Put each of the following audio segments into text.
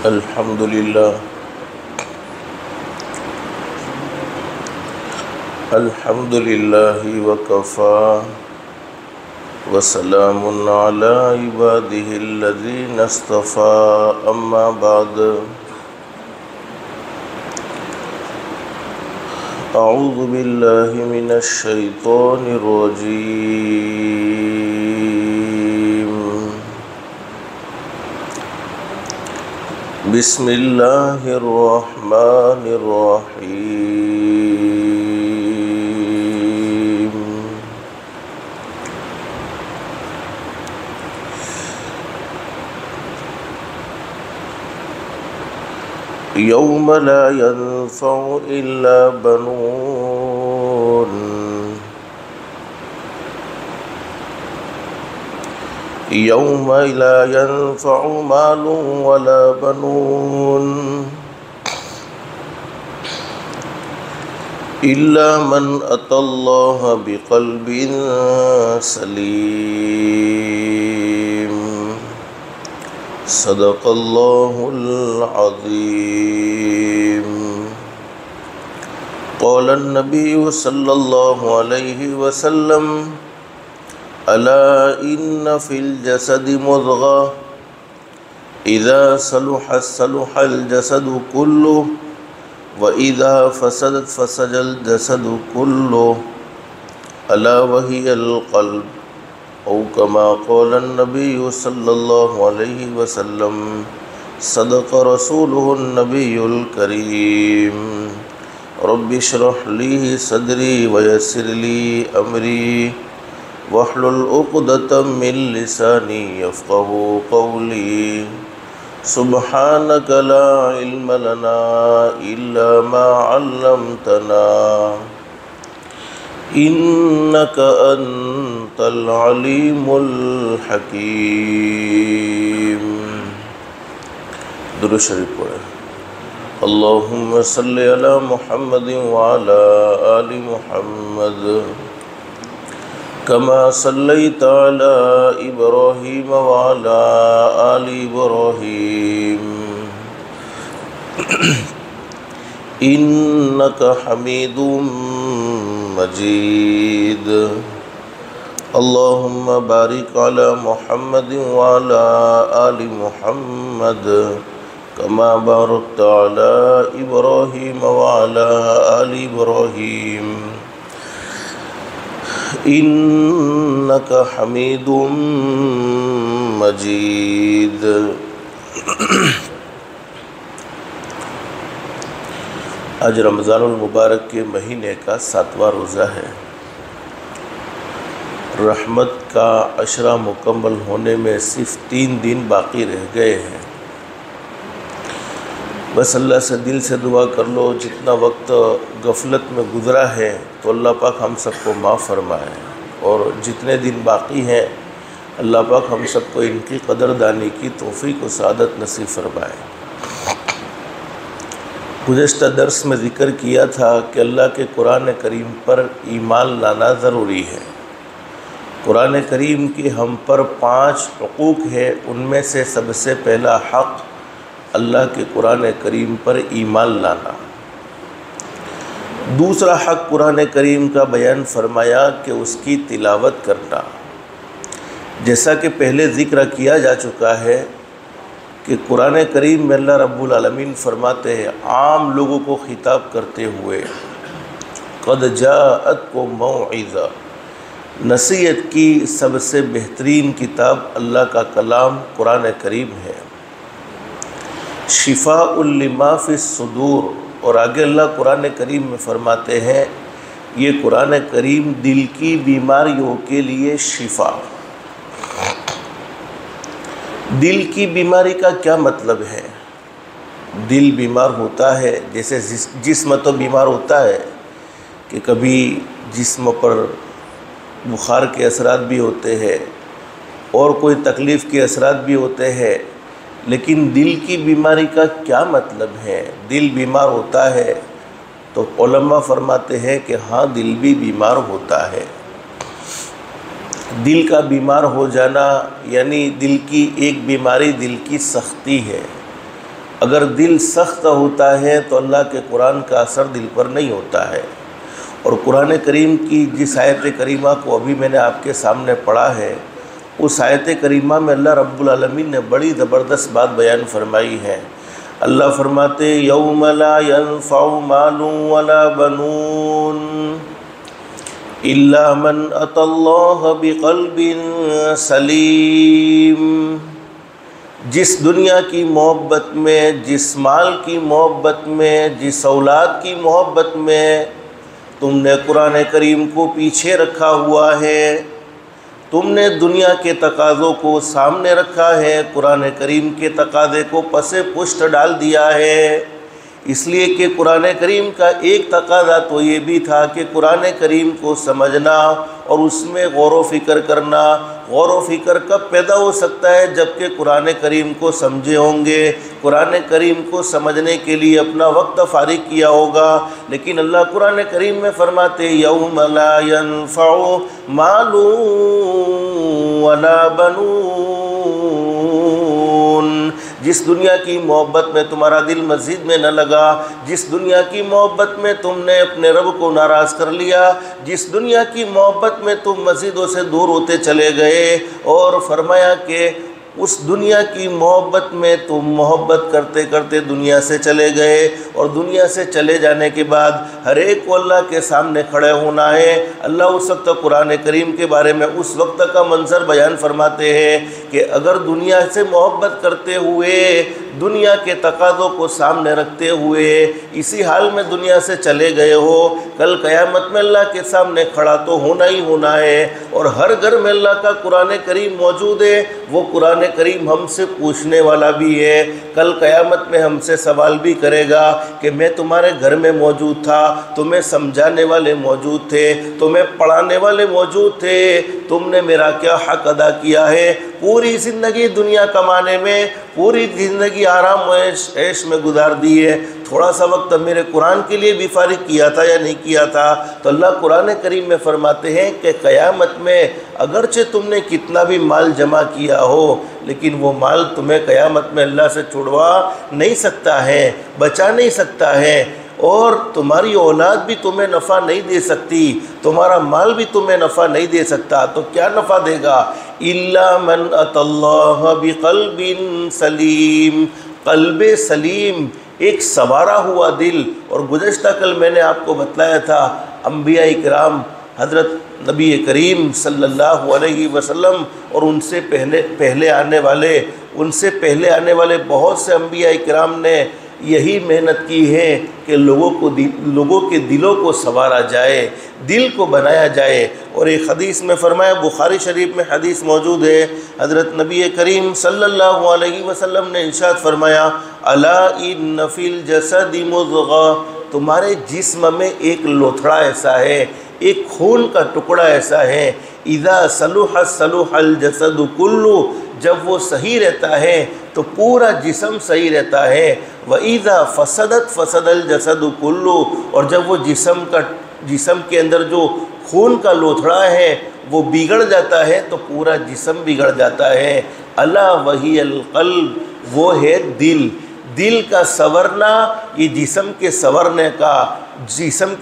الحمد لله الحمد لله وكفى وسلام على عباده الذين اصطفى أما بعد أعوذ بالله من الشيطان الرجيم بسم الله الرحمن الرحيم يوم لا ينفع إلا بنون يوم لا ينفع مال ولا بنون إلا من أتى الله بقلب سليم صدق الله العظيم قال النبي صلى الله عليه وسلم ألا إن في الجسد مضغة إذا صلحت صلح الجسد كله وإذا فسدت فسد الجسد كله ألا وهي القلب أو كما قال النبي صلى الله عليه وسلم صدق رسوله النبي الكريم رب اشرح لي صدري ويسر لي أمري واحلل عقدة من لساني يفقهوا قولي سبحانك لا علم لنا إلا ما علمتنا إنك أنت العليم الحكيم درود شریف پڑھیں اللهم صل على محمد وعلى آل محمد كما صليت على إبراهيم وعلى آل إبراهيم إنك حميد مجيد اللهم بارك على محمد وعلى آل محمد كما باركت على إبراهيم وعلى آل إبراهيم إنك حميد مجيد آج رمضان المبارک کے مہینے کا 7واں روزہ ہے۔ رحمت کا عشرہ مکمل ہونے میں صرف 3 دن باقی رہ گئے ہیں۔ بس اللہ سے دل سے دعا کر لو، جتنا وقت غفلت میں گزرا ہے تو اللہ پاک ہم سب کو معاف فرمائے، اور جتنے دن باقی ہیں اللہ پاک ہم سب کو ان کی قدردانی کی توفیق و سعادت نصیب فرمائے۔ گزشتہ درس میں ذکر کیا تھا کہ اللہ کے قرآن کریم پر ایمان لانا ضروری ہے۔ قرآن کریم کی ہم پر 5 حقوق ہے، ان میں سے سب سے پہلا حق اللہ کے قرآن کریم پر ایمان لانا۔ دوسرا حق قرآن کریم کا بیان فرمایا کہ اس کی تلاوت کرنا، جیسا کہ پہلے ذکر کیا جا چکا ہے کہ قرآن کریم میں اللہ رب العالمین فرماتے ہیں عام لوگوں کو خطاب کرتے ہوئے قد جاءتکم موعظہ، نصیحت کی سب سے بہترین کتاب اللہ کا کلام قرآن کریم ہے۔ شفاء لما فی الصدور، اور آگے اللہ قرآن کریم میں فرماتے ہیں یہ قرآن کریم دل کی بیماریوں کے لیے شفا۔ دل کی بیماری کا کیا مطلب ہے؟ دل بیمار ہوتا ہے، جیسے جسم تو بیمار ہوتا ہے کہ کبھی جسم پر بخار کے اثرات بھی ہوتے ہیں اور کوئی تکلیف کے اثرات بھی ہوتے ہیں، لیکن دل کی بیماری کا کیا مطلب ہے؟ دل بیمار ہوتا ہے تو علماء فرماتے ہیں کہ ہاں دل بھی بیمار ہوتا ہے۔ دل کا بیمار ہو جانا یعنی دل کی ایک بیماری دل کی سختی ہے، اگر دل سخت ہوتا ہے تو اللہ کے قرآن کا اثر دل پر نہیں ہوتا ہے۔ اور قرآن کریم کی جس آیت کریمہ کو ابھی میں نے آپ کے سامنے پڑھا ہے، اس آیت کریمہ میں اللہ رب العالمین نے بڑی زبردست بات بیان فرمائی ہے۔ اللہ فرماتے یوم لا ينفع مال ولا بنون الا من اتى الله بقلب سلیم۔ جس دنیا کی محبت میں، جس مال کی محبت میں، جس اولاد کی محبت میں تم نے قرآن کریم کو پیچھے رکھا ہوا ہے، تم نے دنیا کے تقاضوں کو سامنے رکھا ہے، قرآن کریم کے تقاضے کو پس پشت ڈال دیا ہے۔ اس لیے کہ قرآن کریم کا ایک تقاضا تو یہ بھی تھا کہ قرآن کریم کو سمجھنا اور اس میں غور و فکر کرنا۔ غور و فکر کب پیدا ہو سکتا ہے؟ جب کہ قرآن کریم کو سمجھے ہوں گے، قرآن کریم کو سمجھنے کے لیے اپنا وقت فارغ کیا ہوگا۔ لیکن اللہ قرآن کریم میں فرماتے یوم لا ينفع مال ولا بنون، جس دنیا کی محبت میں تمہارا دل مسجد میں نہ لگا، جس دنیا کی محبت میں تم نے اپنے رب کو ناراض کر لیا، جس دنیا کی محبت میں تم مسجدوں سے دور ہوتے چلے گئے، اور فرمایا کہ اس دنیا کی محبت میں تم محبت کرتے کرتے دنیا سے چلے گئے، اور دنیا سے چلے جانے کے بعد ہر ایک کو اللہ کے سامنے کھڑے ہونا ہے۔ اللہ اس وقت قرآن کریم کے بارے میں اس وقت کا منظر بیان فرماتے ہیں کہ اگر دنیا سے محبت کرتے ہوئے، دنیا کے تقاضوں کو سامنے رکھتے ہوئے اسی حال میں دنیا سے چلے گئے ہو، کل قیامت میں اللہ کے سامنے کھڑا تو ہونا ہی ہونا ہے۔ اور ہر گھر میں اللہ کا قرآن کریم موجود ہے، وہ قرآن کریم ہم سے پوچھنے والا بھی ہے، کل قیامت میں ہم سے سوال بھی کرے گا کہ میں تمہارے گھر میں موجود تھا، تمہیں سمجھانے والے موجود تھے، تمہیں پڑھانے والے موجود تھے، تم نے میرا کیا حق ادا کیا ہے؟ پوری زندگی دنیا کمانے میں، پوری زندگی آرام و عیش میں گزار دی ہے، تھوڑا سا وقت میرے قرآن کے لیے بھی فارغ کیا تھا یا نہیں کیا تھا؟ تو اللہ قرآن کریم میں فرماتے ہیں کہ قیامت میں اگرچہ تم نے کتنا بھی مال جمع کیا ہو، لیکن وہ مال تمہیں قیامت میں اللہ سے چھڑوا نہیں سکتا ہے، بچا نہیں سکتا ہے، اور تمہاری اولاد بھی تمہیں نفع نہیں دے سکتی، تمہارا مال بھی تمہیں نفع نہیں دے سکتا۔ تو کیا نفع دے گا؟ الا من اتى اللہ بقلب سلیم، قلب سلیم، ایک سنوارا ہوا دل۔ اور گزشتہ کل میں نے آپ کو بتلایا تھا انبیاء کرام، حضرت نبی کریم صلی اللہ علیہ وسلم اور ان سے پہلے آنے والے بہت سے انبیاء کرام نے یہی محنت کی ہے کہ لوگوں کے دلوں کو سنوارا جائے، دل کو بنایا جائے۔ اور ایک حدیث میں فرمایا، بخاری شریف میں حدیث موجود ہے، حضرت نبی کریم صلی اللہ علیہ وسلم نے ارشاد فرمایا، الا ان فی الجسد مضغہ، تمہارے جسم میں ایک لوتھڑا ایسا ہے، ایک خون کا ٹکڑا ایسا ہے، اذا صلح صلح الجسد کلہ، جب وہ صحیح رہتا ہے تو پورا جسم صحیح رہتا ہے، وَإِذَا فَسَدَتْ فَسَدَ الْجَسَدُ كُلُّ، اور جب وہ جسم کے اندر جو خون کا لوتھڑا ہے وہ بگڑ جاتا ہے تو پورا جسم بگڑ جاتا ہے۔ الا وہی القلب، وہ ہے دل۔ دل کا سنورنا یہ جسم کے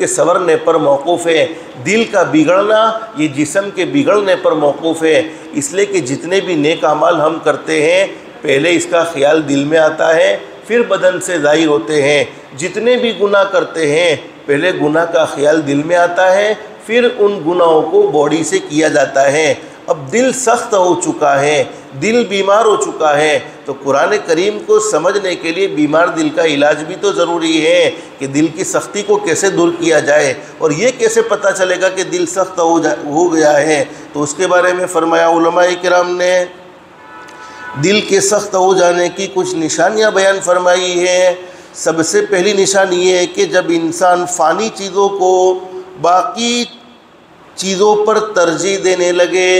سنورنے پر موقوف ہے، دل کا بگڑنا یہ جسم کے بگڑنے پر موقوف ہے۔ اس لیے کہ جتنے بھی نیک اعمال ہم کرتے ہیں پہلے اس کا خیال دل میں آتا ہے، پھر بدن سے ظاہر ہوتے ہیں۔ جتنے بھی گناہ کرتے ہیں پہلے گناہ کا خیال دل میں آتا ہے، پھر ان گناہوں کو باڈی سے کیا جاتا ہے۔ اب دل سخت ہو چکا ہے، دل بیمار ہو چکا ہے، تو قرآن کریم کو سمجھنے کے لیے بیمار دل کا علاج بھی تو ضروری ہے کہ دل کی سختی کو کیسے دور کیا جائے، اور یہ کیسے پتہ چلے گا کہ دل سخت ہو گیا ہے؟ تو اس کے بارے میں فرمایا علماء کرام نے دل کے سخت ہو جانے کی کچھ نشانیاں بیان فرمائی ہیں۔ سب سے پہلی نشانی یہ ہے کہ جب انسان فانی چیزوں کو باقی چیزوں پر ترجیح دینے لگے،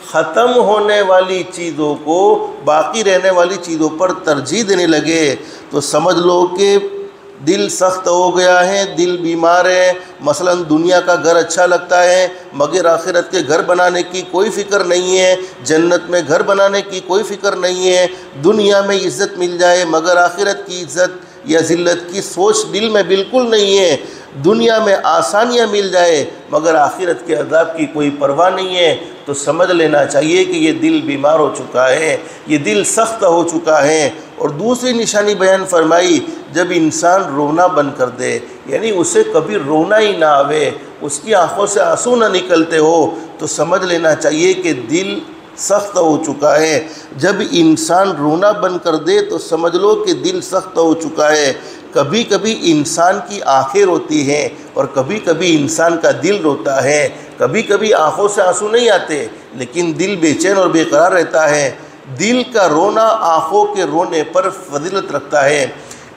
ختم ہونے والی چیزوں کو باقی رہنے والی چیزوں پر ترجیح دینے لگے، تو سمجھ لو کہ دل سخت ہو گیا ہے، دل بیمار ہے، مثلا دنیا کا گھر اچھا لگتا ہے مگر آخرت کے گھر بنانے کی کوئی فکر نہیں ہے، جنت میں گھر بنانے کی کوئی فکر نہیں ہے، دنیا میں عزت مل جائے مگر آخرت کی عزت یا ذلت کی سوچ دل میں بالکل نہیں ہے، دنیا میں آسانیاں مل جائے مگر آخرت کے عذاب کی کوئی پرواہ نہیں ہے، تو سمجھ لینا چاہیے کہ یہ دل بیمار ہو چکا ہے، یہ دل سخت ہو چکا ہے۔ اور دوسری نشانی بیان فرمائی، جب انسان رونا بند کر دے، یعنی اسے کبھی رونا ہی نہ آوے، اس کی آنکھوں سے آنسو نہ نکلتے ہو، تو سمجھ لینا چاہیے کہ دل سخت ہو چکا ہے۔ جب انسان رونا بند کر دے تو سمجھ لو کہ دل سخت ہو چکا ہے۔ کبھی کبھی انسان کی آنکھیں روتی ہیں اور کبھی کبھی انسان کا دل روتا ہے، کبھی کبھی آنکھوں سے آنسو نہیں آتے لیکن دل بے چین اور بے قرار رہتا ہے۔ دل کا رونا آنکھوں کے رونے پر فضیلت رکھتا ہے۔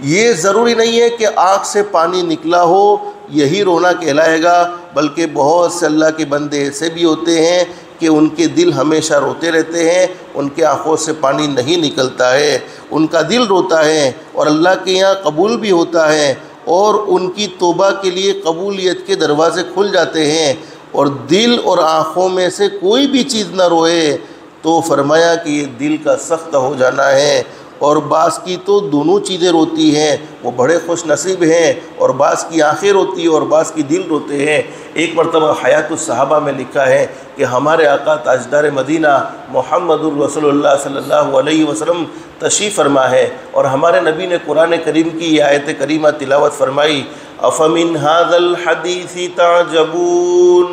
یہ ضروری نہیں ہے کہ آنکھ سے پانی نکلا ہو یہی رونا کہلائے گا، بلکہ بہت سے اللہ کے بندے ایسے بھی ہوتے ہیں کہ ان کے دل ہمیشہ روتے رہتے ہیں، ان کے آنکھوں سے پانی نہیں نکلتا ہے، ان کا دل روتا ہے اور اللہ کے یہاں قبول بھی ہوتا ہے اور ان کی توبہ کے لیے قبولیت کے دروازے کھل جاتے ہیں۔ اور دل اور آنکھوں میں سے کوئی بھی چیز نہ روئے تو فرمایا کہ یہ دل کا سخت ہو جانا ہے۔ اور بعض کی تو دونوں چیزیں روتی ہیں، وہ بڑے خوش نصیب ہیں، اور بعض کی آنکھیں روتی ہیں اور بعض کی دل روتے ہیں۔ ایک مرتبہ حیات الصحابہ میں لکھا ہے کہ ہمارے آقا تاجدار مدینہ محمد الرسول اللہ صلی اللہ علیہ وسلم تشریف فرما ہے اور ہمارے نبی نے قرآن کریم کی یہ آیت کریمہ تلاوت فرمائی، افمن ھذا الحدیث تعجبون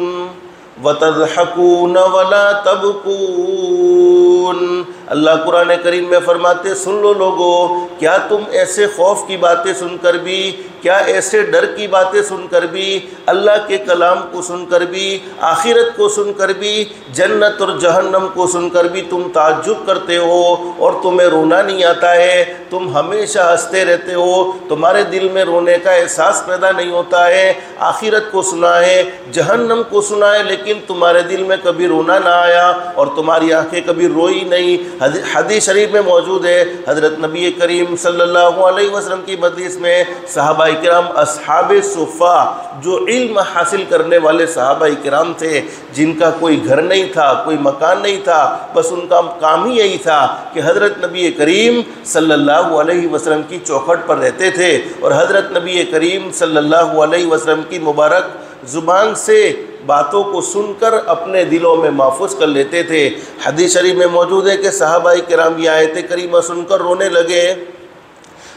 وتضحکون ولا تبکون۔ اللہ قرآن کریم میں فرماتے، سن لو لوگو، کیا تم ایسے خوف کی باتیں سن کر بھی، کیا ایسے ڈر کی باتیں سن کر بھی، اللہ کے کلام کو سن کر بھی، آخرت کو سن کر بھی، جنت اور جہنم کو سن کر بھی تم تعجب کرتے ہو اور تمہیں رونا نہیں آتا ہے، تم ہمیشہ ہنستے رہتے ہو، تمہارے دل میں رونے کا احساس پیدا نہیں ہوتا ہے۔ آخرت کو سنا ہے، جہنم کو سنا ہے، لیکن تمہارے دل میں کبھی رونا نہ آیا اور تمہاری آنکھیں کبھی روئی نہیں۔ حدیث شریف میں موجود ہے، حضرت نبی کریم صلی اللہ علیہ وسلم کی مجلس میں صحابہ کرام اصحاب صفہ، جو علم حاصل کرنے والے صحابہ کرام تھے، جن کا کوئی گھر نہیں تھا، کوئی مکان نہیں تھا، بس ان کا کام ہی یہی تھا کہ حضرت نبی کریم صلی اللہ علیہ وسلم کی چوکھٹ پر رہتے تھے اور حضرت نبی کریم صلی اللہ علیہ وسلم کی مبارک زبان سے باتوں کو سن کر اپنے دلوں میں محفوظ کر لیتے تھے۔ حدیث شریف میں موجود ہے کہ صحابہ کرام یہ آیت کریمہ سن کر رونے لگے۔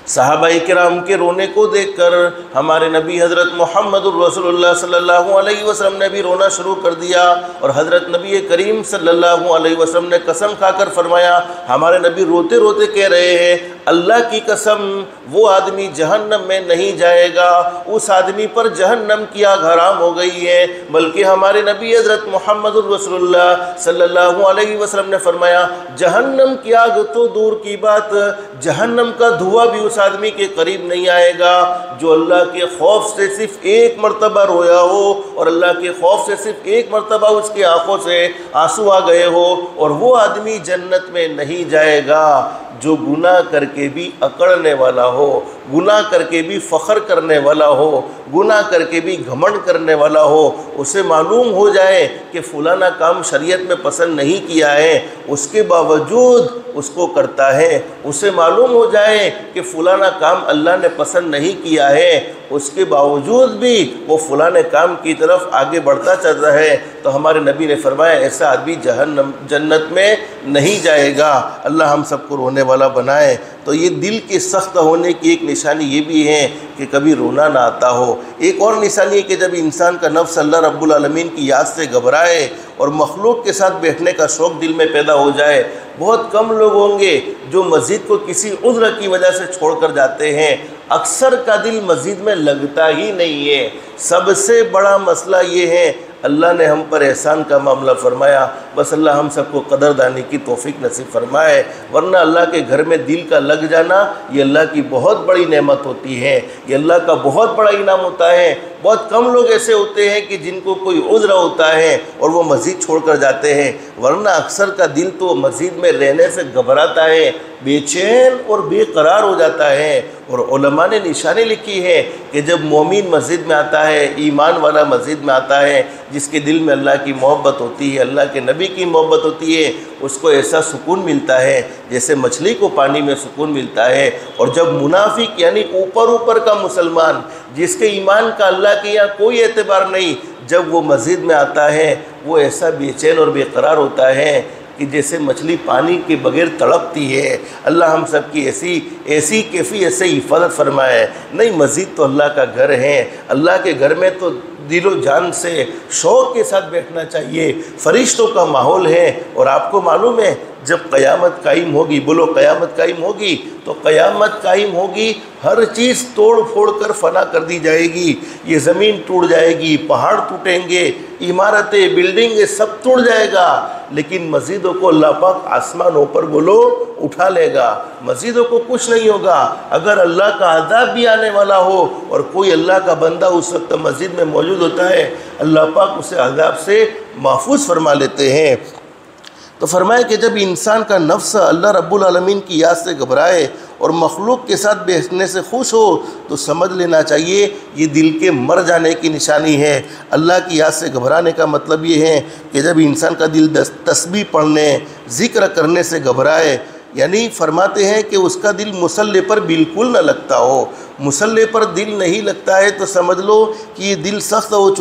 صحابہ کرام کے رونے کو دیکھ کر ہمارے نبی حضرت محمد الرسول اللہ صلی اللہ علیہ وسلم نے بھی رونا شروع کر دیا اور حضرت نبی کریم صلی اللہ علیہ وسلم نے قسم کھا کر فرمایا، ہمارے نبی روتے روتے کہہ رہے ہیں، اللہ کی قسم وہ آدمی جہنم میں نہیں جائے گا، اس آدمی پر جہنم کی آگ حرام ہو گئی ہے، بلکہ ہمارے نبی حضرت محمد الرسول اللہ صلی اللہ علیہ وسلم نے فرمایا، جہنم کی آگ تو دور کی بات، جہنم کا دھواں بھی اس آدمی کے قریب نہیں آئے گا جو اللہ کے خوف سے صرف ایک مرتبہ رویا ہو اور اللہ کے خوف سے صرف ایک مرتبہ اس کی آنکھوں سے آنسو آ گئے ہو، اور وہ آدمی جنت میں نہیں جائے گا جو گناہ کر کے بھی اکڑنے والا ہو، گناہ کر کے بھی فخر کرنے والا ہو، گناہ کر کے بھی گھمنڈ کرنے والا ہو، اسے معلوم ہو جائے کہ فلانا کام شریعت میں پسند نہیں کیا ہے، اس کے باوجود اس کو کرتا ہے، اسے معلوم ہو جائے کہ فلانا کام اللہ نے پسند نہیں کیا ہے، اس کے باوجود بھی وہ فلانے کام کی طرف آگے بڑھتا چل رہا ہے، تو ہمارے نبی نے فرمایا ایسا آدمی جنت میں نہیں جائے گا۔ اللہ ہم سب کو رونے والا بنائے۔ تو یہ دل کے سخت ہونے کی ایک نشانی یہ بھی ہے کہ کبھی رونا نہ آتا ہو۔ ایک اور نشانی ہے کہ جب انسان کا نفس اللہ رب العالمین کی یاد سے گھبرائے اور مخلوق کے ساتھ بیٹھنے کا شوق دل میں پیدا ہو جائے۔ بہت کم لوگ ہوں گے جو مسجد کو کسی عذر کی وجہ سے چھوڑ کر جاتے ہیں، اکثر کا دل مسجد میں لگتا ہی نہیں ہے۔ سب سے بڑا مسئلہ یہ ہے، اللہ نے ہم پر احسان کا معاملہ فرمایا، بس اللہ ہم سب کو قدردانی کی توفیق نصیب فرمائے، ورنہ اللہ کے گھر میں دل کا لگ جانا یہ اللہ کی بہت بڑی نعمت ہوتی ہے، یہ اللہ کا بہت بڑا انعام ہوتا ہے۔ بہت کم لوگ ایسے ہوتے ہیں کہ جن کو کوئی عذر ہوتا ہے اور وہ مسجد چھوڑ کر جاتے ہیں، ورنہ اکثر کا دل تو مسجد میں رہنے سے گھبراتا ہے، بے چین اور بے قرار ہو جاتا ہے۔ اور علماء نے نشانی لکھی ہے کہ جب مومن مسجد میں آتا ہے، ایمان والا مسجد میں آتا ہے، جس کے دل میں اللہ کی محبت ہوتی ہے، اللہ کے نبی کی محبت ہوتی ہے، اس کو ایسا سکون ملتا ہے جیسے مچھلی کو پانی میں سکون ملتا ہے۔ اور جب منافق یعنی اوپر کا مسلمان، جس کے ایمان کا اللہ کے یہاں کوئی اعتبار نہیں، جب وہ مسجد میں آتا ہے، وہ ایسا بے چین اور بے قرار ہوتا ہے کہ جیسے مچھلی پانی کے بغیر تڑپتی ہے۔ اللہ ہم سب کی ایسی کیفیت سے حفاظت فرمائے۔ نہیں، مسجد تو اللہ کا گھر ہے، اللہ کے گھر میں تو دل و جان سے شوق کے ساتھ بیٹھنا چاہیے، فرشتوں کا ماحول ہے۔ اور آپ کو معلوم ہے جب قیامت قائم ہوگی، بولو قیامت قائم ہوگی، تو قیامت قائم ہوگی، ہر چیز توڑ پھوڑ کر فنا کر دی جائے گی، یہ زمین ٹوٹ جائے گی، پہاڑ ٹوٹیں گے، عمارتیں بلڈنگیں سب ٹوٹ جائے گا، لیکن مسجدوں کو اللہ پاک آسمانوں پر بولو اٹھا لے گا، مسجدوں کو کچھ نہیں ہوگا۔ اگر اللہ کا عذاب بھی آنے والا ہو اور کوئی اللہ کا بندہ اس وقت مسجد میں موجود ہوتا ہے، اللہ پاک اسے عذاب سے محفوظ فرما لیتے ہیں۔ تو فرمایا کہ جب انسان کا نفس اللہ رب العالمین کی یاد سے گھبرائے اور مخلوق کے ساتھ بیٹھنے سے خوش ہو، تو سمجھ لینا چاہیے یہ دل کے مر جانے کی نشانی ہے۔ اللہ کی یاد سے گھبرانے کا مطلب یہ ہے کہ جب انسان کا دل تسبیح پڑھنے، ذکر کرنے سے گھبرائے، یعنی فرماتے ہیں کہ اس کا دل مصلی پر بالکل نہ لگتا ہو۔ مصلی پر دل نہیں لگتا ہے تو سمجھ لو کہ یہ دل سخت ہو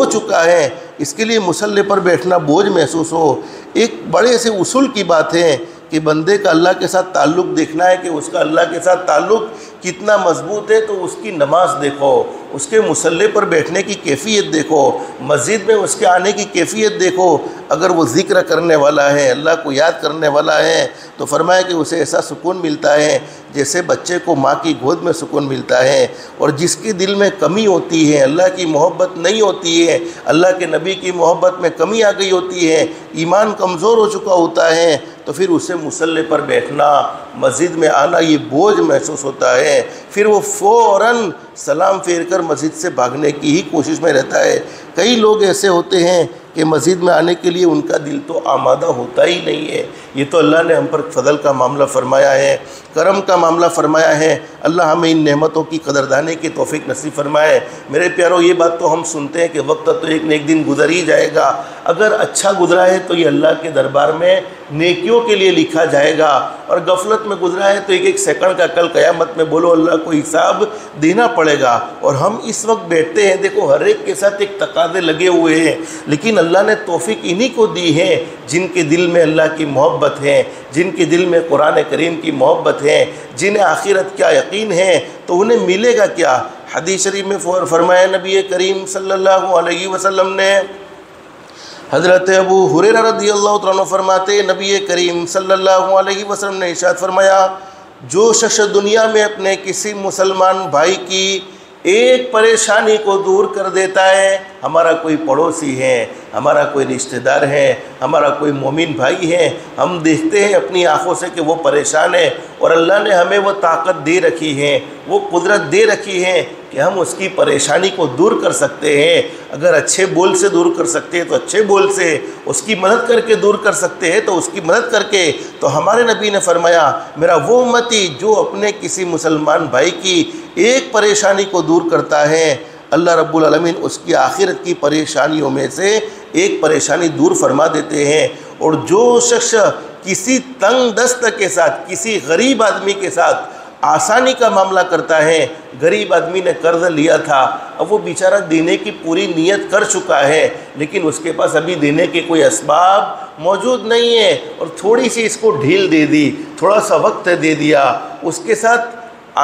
چکا ہے، اس کے لیے مصلی پر بیٹھنا بوجھ محسوس ہو۔ ایک بڑے سے اصول کی بات ہے کہ بندے کا اللہ کے ساتھ تعلق دیکھنا ہے کہ اس کا اللہ کے ساتھ تعلق کتنا مضبوط ہے، تو اس کی نماز دیکھو، اس کے مصلی پر بیٹھنے کی کیفیت دیکھو، مسجد میں اس کے آنے کی کیفیت دیکھو۔ اگر وہ ذکر کرنے والا ہے، اللہ کو یاد کرنے والا ہے، تو فرمایا کہ اسے ایسا سکون ملتا ہے جیسے بچے کو ماں کی گود میں سکون ملتا ہے۔ اور جس کے دل میں کمی ہوتی ہے، اللہ کی محبت نہیں ہوتی ہے، اللہ کے نبی کی محبت میں کمی آ گئی ہوتی ہے، ایمان کمزور ہو چکا ہوتا ہے، تو پھر اسے مصلی پر بیٹھنا، مسجد میں آنا یہ بوجھ محسوس ہوتا ہے۔ پھر وہ فوراً سلام پھیر کر مسجد سے بھاگنے کی ہی کوشش میں رہتا ہے۔ کئی لوگ ایسے ہوتے ہیں کہ مسجد میں آنے کے لیے ان کا دل تو آمادہ ہوتا ہی نہیں ہے۔ یہ تو اللہ نے ہم پر فضل کا معاملہ فرمایا ہے، کرم کا معاملہ فرمایا ہے۔ اللہ ہمیں ان نعمتوں کی قدردانی کی توفیق نصیب فرمائے۔ میرے پیاروں، یہ بات تو ہم سنتے ہیں کہ وقت تو ایک نہ ایک دن گزر ہی جائے گا، اگر اچھا گزرا ہے تو یہ اللہ کے دربار میں نیکیوں کے لیے لکھا جائے گا، اور غفلت میں گزرا ہے تو ایک ایک سیکنڈ کا کل قیامت میں بولو اللہ کو حساب دینا پڑے گا۔ اور ہم اس وقت بیٹھتے ہیں، دیکھو ہر ایک کے ساتھ ایک تقاضے لگے ہوئے ہیں، لیکن اللہ نے توفیق انہی کو دی ہے جن کے دل میں اللہ کی محبت ہے، جن کے دل میں قرآن کریم کی محبت ہے، جنہیں آخرت کا یقین ہے، تو انہیں ملے گا کیا؟ حدیث شریف میں فرمایا نبی کریم صلی اللہ علیہ وسلم نے، حضرت ابو ہریرہ رضی اللہ عنہ فرماتے، نبی کریم صلی اللہ علیہ وسلم نے ارشاد فرمایا، جو شخص دنیا میں اپنے کسی مسلمان بھائی کی ایک پریشانی کو دور کر دیتا ہے، ہمارا کوئی پڑوسی ہے، ہمارا کوئی رشتہ دار ہے، ہمارا کوئی مومن بھائی ہے، ہم دیکھتے ہیں اپنی آنکھوں سے کہ وہ پریشان ہے، اور اللہ نے ہمیں وہ طاقت دے رکھی ہے، وہ قدرت دے رکھی ہے کہ ہم اس کی پریشانی کو دور کر سکتے ہیں۔ اگر اچھے بول سے دور کر سکتے ہیں تو اچھے بول سے، اس کی مدد کر کے دور کر سکتے ہیں تو اس کی مدد کر کے۔ تو ہمارے نبی نے فرمایا، میرا وہ امتی جو اپنے کسی مسلمان بھائی کی ایک پریشانی کو دور کرتا ہے، اللہ رب العالمین اس کی آخرت کی پریشانیوں میں سے ایک پریشانی دور فرما دیتے ہیں۔ اور جو شخص کسی تنگ دست کے ساتھ، کسی غریب آدمی کے ساتھ آسانی کا معاملہ کرتا ہے، غریب آدمی نے قرض لیا تھا، اب وہ بیچارہ دینے کی پوری نیت کر چکا ہے، لیکن اس کے پاس ابھی دینے کے کوئی اسباب موجود نہیں ہے، اور تھوڑی سی اس کو ڈھیل دے دی، تھوڑا سا وقت دے دیا، اس کے ساتھ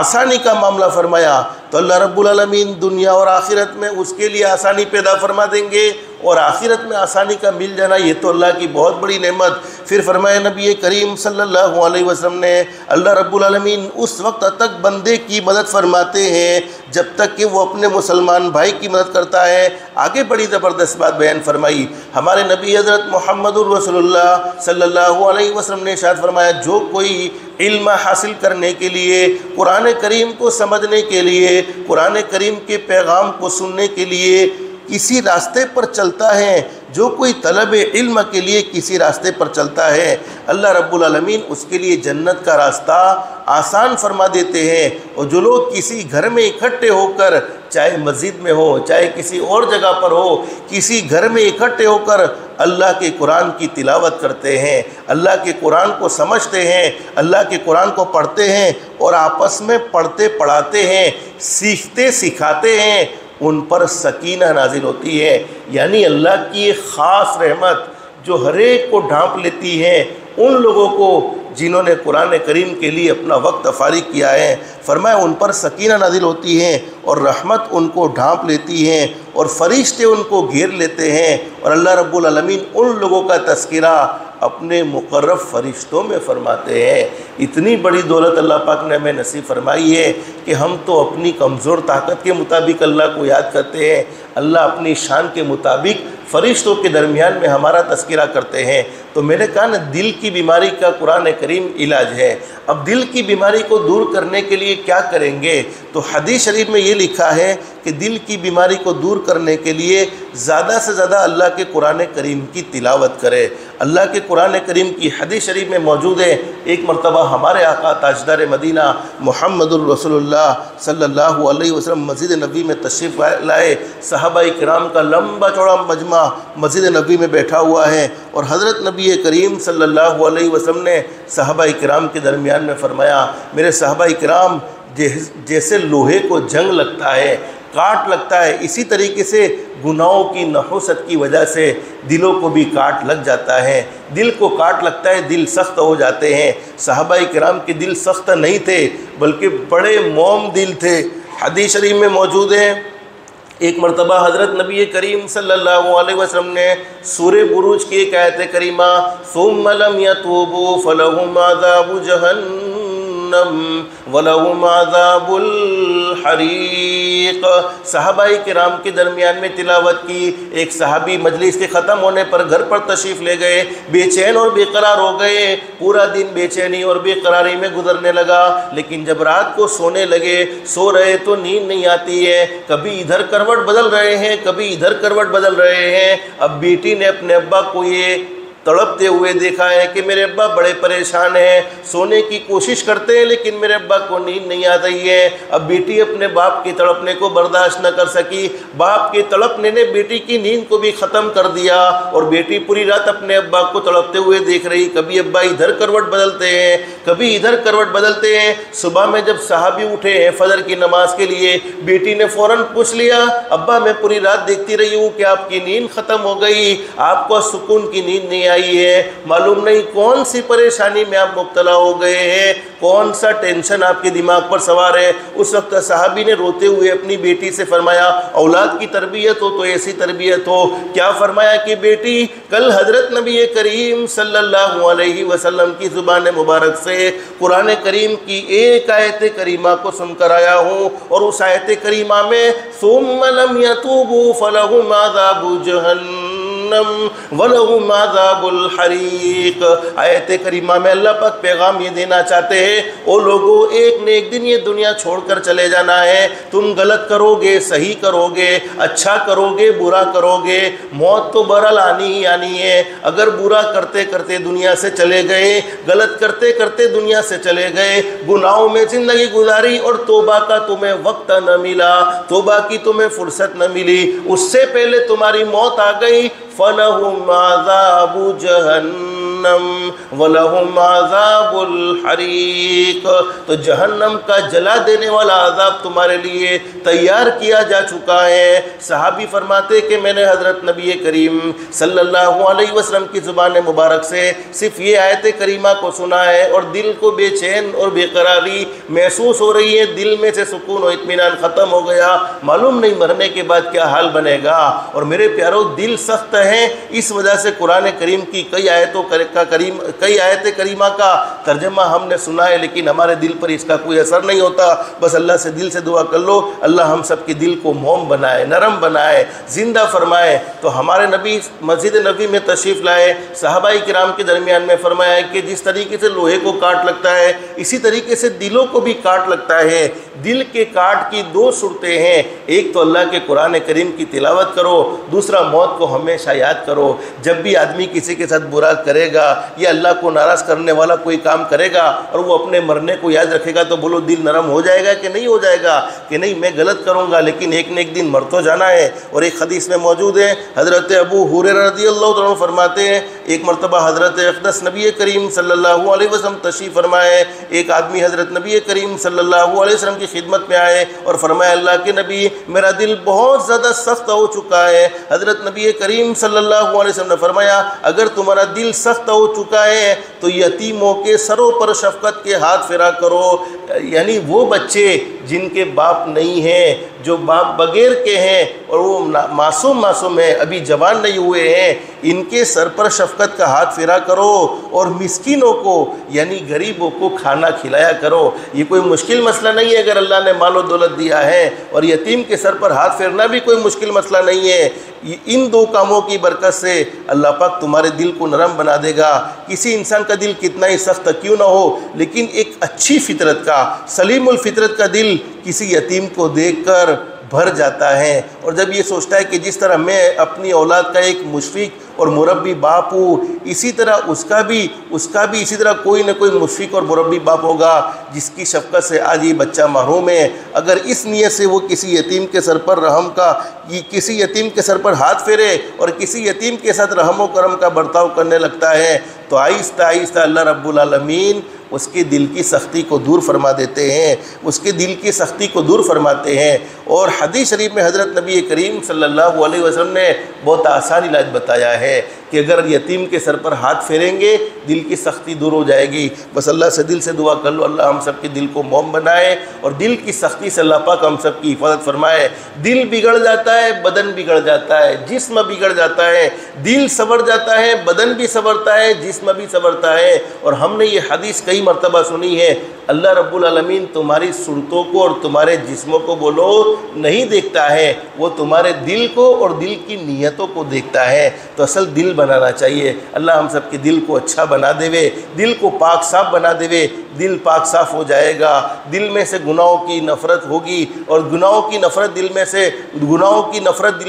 آسانی کا معاملہ فرمایا، تو اللہ رب العالمین دنیا اور آخرت میں اس کے لیے آسانی پیدا فرما دیں گے۔ اور آخرت میں آسانی کا مل جانا یہ تو اللہ کی بہت بڑی نعمت۔ پھر فرمایا نبی کریم صلی اللہ علیہ وسلم نے، اللہ رب العالمین اس وقت تک بندے کی مدد فرماتے ہیں جب تک کہ وہ اپنے مسلمان بھائی کی مدد کرتا ہے۔ آگے بڑی زبردست بات بیان فرمائی ہمارے نبی حضرت محمد الرسول اللہ صلی اللہ علیہ وسلم نے ارشاد فرمایا، جو کوئی علم حاصل کرنے کے لیے، قرآن کریم کو سمجھنے کے لیے لیے، قرآن کریم کے پیغام کو سننے کے لیے کسی راستے پر چلتا ہے، جو کوئی طلب علم کے لیے کسی راستے پر چلتا ہے، اللہ رب العالمین اس کے لیے جنت کا راستہ آسان فرما دیتے ہیں۔ اور جو لوگ کسی گھر میں اکٹھے ہو کر، چاہے مسجد میں ہو چاہے کسی اور جگہ پر ہو، کسی گھر میں اکٹھے ہو کر اللہ کے قرآن کی تلاوت کرتے ہیں، اللہ کے قرآن کو سمجھتے ہیں، اللہ کے قرآن کو پڑھتے ہیں اور آپس میں پڑھتے پڑھاتے ہیں، سیکھتے سکھاتے ہیں، ان پر سکینہ نازل ہوتی ہے۔ یعنی اللہ کی ایک خاص رحمت جو ہر ایک کو ڈھانپ لیتی ہے ان لوگوں کو جنہوں نے قرآن کریم کے لیے اپنا وقت فارغ کیا ہے۔ فرمایا ان پر سکینہ نازل ہوتی ہے اور رحمت ان کو ڈھانپ لیتی ہے اور فرشتے ان کو گھیر لیتے ہیں، اور اللہ رب العالمین ان لوگوں کا تذکرہ اپنے مقرب فرشتوں میں فرماتے ہیں۔ اتنی بڑی دولت اللہ پاک نے ہمیں نصیب فرمائی ہے کہ ہم تو اپنی کمزور طاقت کے مطابق اللہ کو یاد کرتے ہیں، اللہ اپنی شان کے مطابق فرشتوں کے درمیان میں ہمارا تذکرہ کرتے ہیں۔ تو میں نے کہا نا، دل کی بیماری کا قرآن کریم علاج ہے۔ اب دل کی بیماری کو دور کرنے کے لیے کیا کریں گے؟ تو حدیث شریف میں یہ لکھا ہے کہ دل کی بیماری کو دور کرنے کے لیے زیادہ سے زیادہ اللہ کے قرآن کریم کی تلاوت کرے۔ اللہ کے قرآن کریم کی حدیث شریف میں موجود ہے، ایک مرتبہ ہمارے آقا تاجدار مدینہ محمد الرسول اللہ صلی اللہ علیہ وسلم مسجد نبوی میں تشریف لائے۔ صحابہ کرام کا لمبا چوڑا مجمع مسجد نبوی میں بیٹھا ہوا ہے، اور حضرت نبی کریم صلی اللہ علیہ وسلم نے صحابہ کرام کے درمیان میں فرمایا، میرے صحابہ کرام، جیسے لوہے کو جنگ لگتا ہے، کاٹ لگتا ہے، اسی طریقے سے گناہوں کی نحوست کی وجہ سے دلوں کو بھی کاٹ لگ جاتا ہے۔ دل کو کاٹ لگتا ہے، دل سخت ہو جاتے ہیں۔ صحابہ کرام کے دل سخت نہیں تھے بلکہ بڑے موم دل تھے۔ حدیث شریف میں موجود ہے، ایک مرتبہ حضرت نبی کریم صلی اللہ علیہ وسلم نے سورہ بروج کی ایک آیت کریمہ ثم لم يتوبوا فلهم عذاب جہنم وَلَهُمْ عَذَابُ الْحَرِيقِ صحابہ کرام کے درمیان میں تلاوت کی۔ ایک صحابی مجلس کے ختم ہونے پر گھر پر تشریف لے گئے، بے چین اور بے قرار ہو گئے، پورا دن بے چینی اور بے قراری میں گزرنے لگا، لیکن جب رات کو سونے لگے، سو رہے تو نیند نہیں آتی ہے، کبھی ادھر کروٹ بدل رہے ہیں کبھی ادھر کروٹ بدل رہے ہیں۔ اب بیٹی نے اپنے ابا کو یہ تڑپتے ہوئے دیکھا ہے کہ میرے ابا بڑے پریشان ہیں، سونے کی کوشش کرتے ہیں لیکن میرے ابا کو نیند نہیں آ رہی ہے۔ اب بیٹی اپنے باپ کے تڑپنے کو برداشت نہ کر سکی، باپ کے تڑپنے نے بیٹی کی نیند کو بھی ختم کر دیا، اور بیٹی پوری رات اپنے ابا کو تڑپتے ہوئے دیکھ رہی، کبھی ابا ادھر کروٹ بدلتے ہیں کبھی ادھر کروٹ بدلتے ہیں۔ صبح میں جب صحابی اٹھے ہیں فجر کی نماز کے لیے، بیٹی نے فوراً پوچھ لیا، ابا میں پوری رات دیکھتی رہی ہوں کہ آپ کی نیند ختم ہو گئی، آپ کو سکون کی نیند نہیں آئی ہے، معلوم نہیں کون سی پریشانی میں آپ مبتلا ہو گئے ہیں، کون سا ٹینشن آپ کے دماغ پر سوار ہے۔ اس وقت صحابی نے روتے ہوئے اپنی بیٹی سے فرمایا، اولاد کی تربیت ہو تو ایسی تربیت ہو۔ کیا فرمایا کہ بیٹی، کل حضرت نبی کریم صلی اللہ علیہ وسلم کی زبان مبارک سے قرآن کریم کی ایک آیت کریمہ کو سن کر آیا ہوں، اور اس آیت کریمہ میں ثم لم يتوبوا فلهم عذاب جہنم وَلَهُمْ عَذَابُ الْحَرِيقِ آیت کریمہ میں اللہ پاک پیغام یہ دینا چاہتے ہیں، او لوگو، ایک نہ ایک دن یہ دنیا چھوڑ کر چلے جانا ہے، تم غلط کرو گے صحیح کرو گے، اچھا کرو گے برا کرو گے، موت تو بہرحال آنی ہی آنی ہے۔ اگر برا کرتے کرتے دنیا سے چلے گئے، غلط کرتے کرتے دنیا سے چلے گئے، گناہوں میں زندگی گزاری اور توبہ کا تمہیں وقت نہ ملا، توبہ کی تمہیں فرصت نہ ملی، اس سے پہلے تمہاری موت آ گئی، فَلَهُمْ عَذَابُ جَهَنَّمْ وَلَهُمْ عَذَابُ الْحَرِيقِ تو جہنم کا جلا دینے والا عذاب تمہارے لیے تیار کیا جا چکا ہے۔ صحابی فرماتے کہ میں نے حضرت نبی کریم صلی اللہ علیہ وسلم کی زبان مبارک سے صرف یہ آیت کریمہ کو سنا ہے، اور دل کو بے چین اور بے قراری محسوس ہو رہی ہے، دل میں سے سکون و اطمینان ختم ہو گیا، معلوم نہیں مرنے کے بعد کیا حال بنے گا۔ اور میرے پیارو، دل سخت ہیں، اس وجہ سے قرآن کریم کی کئی آیتوں کئی آیت کریمہ کا ترجمہ ہم نے سنا ہے، لیکن ہمارے دل پر اس کا کوئی اثر نہیں ہوتا۔ بس اللہ سے دل سے دعا کر لو، اللہ ہم سب کے دل کو موم بنائے، نرم بنائے، زندہ فرمائے۔ تو ہمارے نبی مسجد نبی میں تشریف لائے، صحابہ کرام کے درمیان میں فرمایا ہے کہ جس طریقے سے لوہے کو کاٹ لگتا ہے، اسی طریقے سے دلوں کو بھی کاٹ لگتا ہے۔ دل کے کاٹ کی دو صورتیں ہیں، ایک تو اللہ کے قرآن کریم کی تلاوت کرو، دوسرا موت کو ہمیشہ یاد کرو۔ جب بھی آدمی کسی کے ساتھ برا کرے گا یا اللہ کو ناراض کرنے والا کوئی کام کرے گا اور وہ اپنے مرنے کو یاد رکھے گا تو بولو دل نرم ہو جائے گا کہ نہیں ہو جائے گا؟ کہ نہیں، میں غلط کروں گا لیکن ایک نہ ایک دن مر تو جانا ہے۔ اور ایک حدیث میں موجود ہے، حضرت ابو ہریرہ رضی اللہ عنہ فرماتے ہیں، ایک مرتبہ حضرت اقدس نبی کریم صلی اللہ علیہ وسلم تشریف فرمائے، ایک آدمی حضرت نبی کریم صلی اللہ علیہ وسلم کی خدمت میں آئے اور فرمایا، اللہ کے نبی میرا دل بہت زیادہ سخت ہو چکا ہے۔ حضرت نبی کریم صلی اللہ علیہ وسلم نے فرمایا، اگر تمہارا دل سخت ہو چکا ہے تو یتیموں کے سروں پر شفقت کے ہاتھ پھیرا کرو، یعنی وہ بچے جن کے باپ نہیں ہیں، جو باپ بغیر کے ہیں اور وہ معصوم ہیں، ابھی جوان نہیں ہوئے ہیں، ان کے سر پر شفقت کا ہاتھ پھیرا کرو اور مسکینوں کو یعنی غریبوں کو کھانا کھلایا کرو۔ یہ کوئی مشکل مسئلہ نہیں ہے، اگر اللہ نے مال و دولت دیا ہے، اور یتیم کے سر پر ہاتھ پھیرنا بھی کوئی مشکل مسئلہ نہیں ہے۔ ان دو کاموں کی برکت سے اللہ پاک تمہارے دل کو نرم بنا دے گا۔ کسی انسان کا دل کتنا ہی سخت کیوں نہ ہو، لیکن ایک اچھی فطرت کا، سلیم الفطرت کا دل کسی یتیم کو دیکھ کر بھر جاتا ہے، اور جب یہ سوچتا ہے کہ جس طرح میں اپنی اولاد کا ایک مشفق اور مربی باپ ہوں، اسی طرح اس کا بھی اسی طرح کوئی نہ کوئی مشفق اور مربی باپ ہوگا جس کی شفقت سے آج یہ بچہ محروم ہے۔ اگر اس نیت سے وہ کسی یتیم کے سر پر کسی یتیم کے سر پر ہاتھ پھیرے اور کسی یتیم کے ساتھ رحم و کرم کا برتاؤ کرنے لگتا ہے تو آہستہ آہستہ اللہ رب العالمین اس کے دل کی سختی کو دور فرما دیتے ہیں، اس کے دل کی سختی کو دور فرماتے ہیں۔ اور حدیث شریف میں حضرت نبی کریم صلی اللہ علیہ وسلم نے بہت آسان علاج بتایا ہے کہ اگر یتیم کے سر پر ہاتھ پھیریں گے دل کی سختی دور ہو جائے گی۔ بس اللہ سے دل سے دعا کر لو، اللہ ہم سب کے دل کو موم بنائے اور دل کی سختی سے اللہ پاک ہم سب کی حفاظت فرمائے۔ دل بگڑ جاتا ہے، بدن بگڑ جاتا ہے، جسم بگڑ جاتا ہے، دل سنور جاتا ہے، بدن بھی سنورتا ہے، جسم بھی سنورتا ہے۔ اور ہم نے یہ حدیث کئی مرتبہ سنی ہے، اللہ رب العالمین تمہاری صورتوں کو اور تمہارے جسموں کو بولو نہیں دیکھتا ہے، وہ تمہارے دل کو اور دل کی نیتوں کو دیکھتا ہے۔ تو اصل دل بنانا چاہیے۔ اللہ ہم سب کے دل کو اچھا بنا دے، دل کو پاک صاف بنا دے۔ دل پاک صاف ہو جائے گا، دل میں سے گناہوں کی نفرت ہوگی، اور گناہوں کی نفرت دل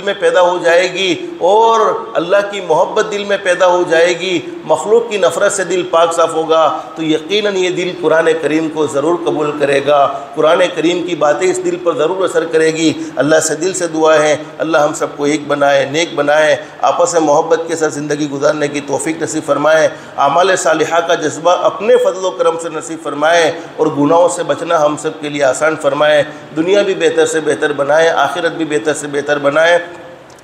میں پیدا ہو جائے گی، اور اللہ کی محبت دل میں پیدا ہو جائے گی، مخلوق کی نفرت سے دل پاک صاف ہوگا تو یقیناً یہ دل قرآن کریم کو ضرور قبول کرے گا، قرآن کریم کی باتیں اس دل پر ضرور اثر کرے گی۔ اللہ سے دل سے دعا ہے، اللہ ہم سب کو ایک بنائے، نیک بنائے، آپس میں محبت کے ساتھ زندگی گزارنے کی توفیق نصیب فرمائے، اعمال صالحہ کا جذبہ اپنے فضل و کرم سے نصیب فرمائے، اور گناہوں سے بچنا ہم سب کے لیے آسان فرمائے، دنیا بھی بہتر سے بہتر بنائے، آخرت بھی بہتر سے بہتر بنائے۔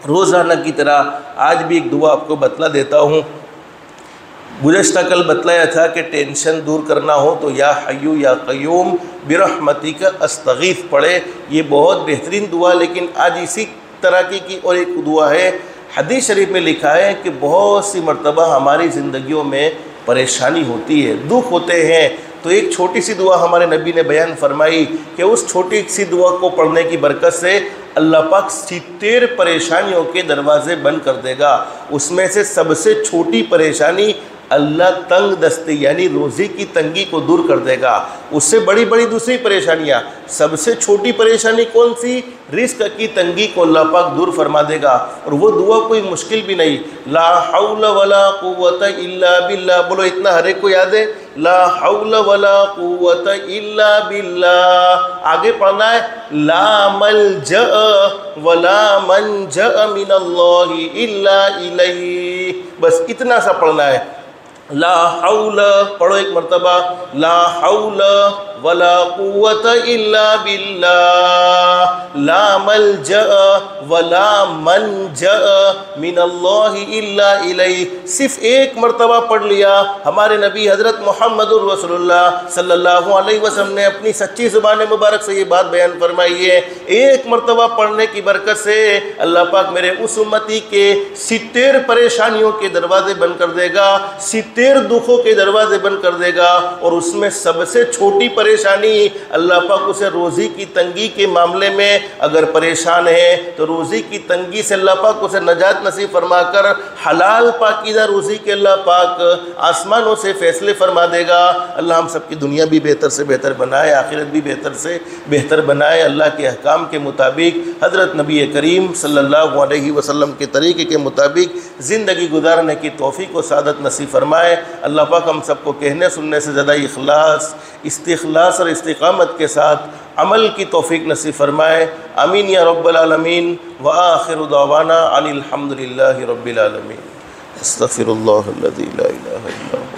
روزانہ کی طرح آج بھی ایک دعا آپ کو بتلا دیتا ہوں۔ گزشتہ کل بتلایا تھا کہ ٹینشن دور کرنا ہو تو یا حیو یا قیوم برحمتک استغیث پڑھے، یہ بہت بہترین دعا۔ لیکن آج اسی طرح کی اور ایک دعا ہے۔ حدیث شریف میں لکھا ہے کہ بہت سی مرتبہ ہماری زندگیوں میں پریشانی ہوتی ہے، دکھ ہوتے ہیں، تو ایک چھوٹی سی دعا ہمارے نبی نے بیان فرمائی کہ اس چھوٹی سی دعا کو پڑھنے کی برکت سے اللہ پاک 70 پریشانیوں کے دروازے بند کر دے گا۔ اس میں سے سب سے چھوٹی پریشانی اللہ تنگ دستی یعنی روزی کی تنگی کو دور کر دے گا۔ اس سے بڑی بڑی دوسری پریشانیاں، سب سے چھوٹی پریشانی کون سی؟ رزق کی تنگی کو اللہ پاک دور فرما دے گا۔ اور وہ دعا کوئی مشکل بھی نہیں، لا حول ولا قوت الا باللہ، بولو اتنا ہر ایک کو یاد ہے، لا حول ولا قوت الا باللہ۔ آگے پڑھنا ہے، لا ملجأ ولا منجأ من اللہ الا الیہ، بس اتنا سا پڑھنا ہے۔ لا حول، پڑھو ایک مرتبہ، لا حول ولا قوت الا باللہ، لا ملجأ ولا منجأ من اللہ الا الیہ۔ صرف ایک مرتبہ پڑھ لیا، ہمارے نبی حضرت محمد الرسول اللہ صلی اللہ علیہ وسلم نے اپنی سچی زبان مبارک سے یہ بات بیان فرمائی ہے۔ ایک مرتبہ پڑھنے کی برکت سے اللہ پاک میرے اس امتی کے 70 پریشانیوں کے دروازے بند کر دے گا، 70 تیر دکھوں کے دروازے بند کر دے گا، اور اس میں سب سے چھوٹی پریشانی اللہ پاک اسے روزی کی تنگی کے معاملے میں اگر پریشان ہے تو روزی کی تنگی سے اللہ پاک اسے نجات نصیب فرما کر حلال پاکیزہ روزی کے اللہ پاک آسمانوں سے فیصلے فرما دے گا۔ اللہ ہم سب کی دنیا بھی بہتر سے بہتر بنائے، آخرت بھی بہتر سے بہتر بنائے، اللہ کے احکام کے مطابق حضرت نبی کریم صلی اللہ علیہ وسلم کے طریقے کے مطابق زندگی گزارنے کی توفیق و سعادت نصیب فرمائے۔ اللہ پاک ہم سب کو کہنے سننے سے زیادہ اخلاص، استخلاص اور استقامت کے ساتھ عمل کی توفیق نصیب فرمائے۔ آمین یا رب العالمین۔ وآخر دعوانا ان الحمد للہ رب العالمین۔ استغفر اللہ الذی لا الہ الا هو۔